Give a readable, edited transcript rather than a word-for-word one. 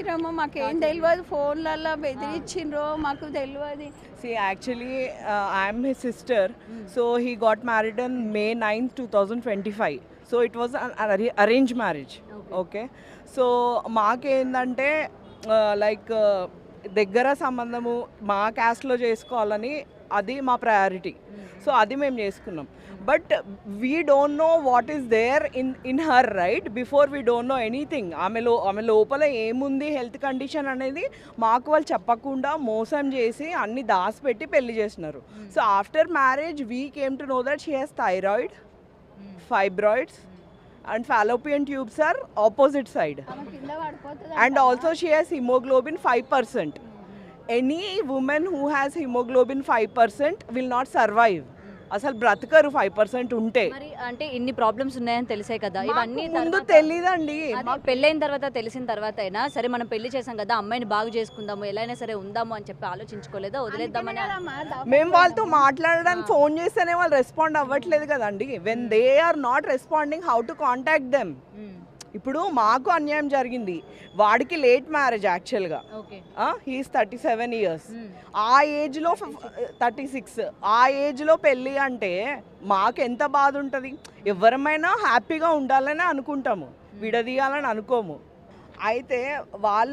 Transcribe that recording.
రమ్మ మాకేం తెలియదు, ఫోన్లలో బెదిరించిండ్రో మాకు తెలియదు. See, actually, I am his sister. So he got married on May 9th, 2025. So it was an arranged marriage. Okay. So మాకేందంటే లైక్ దగ్గర సంబంధము మా క్యాస్ట్లో చేసుకోవాలని అది మా ప్రయారిటీ. సో అది మేము చేసుకున్నాం. But we don't know what is there in her, right? Before we don't know anything. ఆమె లోపల ఏముంది హెల్త్ కండిషన్ అనేది మాకు వాళ్ళు చెప్పకుండా మోసం చేసి అన్ని దాచిపెట్టి పెళ్లి చేసినారు. So after marriage we came to know that she has thyroid, fibroids and fallopian tubes are opposite side, and also she has hemoglobin 5%. Any woman who has hemoglobin 5% will not survive. అసలు బ్రతకరు 5% ఉంటే. మరి అంటే ఇన్ని problems ఉన్నాయని తెలిసే కదా, ఇవన్నీ ముందు తెలీదండి. పెళ్ళైన తర్వాత తెలిసిన తర్వాత అయినా సరే మనం పెళ్లి చేసాం కదా, అమ్మాయిని బాగు చేసుకుందాము, ఎలా అయినా సరే ఉందాము అని చెప్పి ఆలోచించుకోలేదా? వదిలేద్దామని మేము వాళ్ళతో మాట్లాడడానికి ఫోన్ చేస్తేనే వాళ్ళు రెస్పాండ్ అవ్వట్లేదు కదండి. When they are not responding, how to contact them? ఇప్పుడు మాకు అన్యాయం జరిగింది, వాడికి లేట్ మ్యారేజ్ యాక్చువల్గా. హీఈస్ 37 years, ఆ ఏజ్లో 36, ఆ ఏజ్లో పెళ్ళి అంటే మాకు ఎంత బాధ ఉంటుంది? ఎవరమైనా హ్యాపీగా ఉండాలని అనుకుంటాము, విడదీయాలని అనుకోము. అయితే వాళ్ళు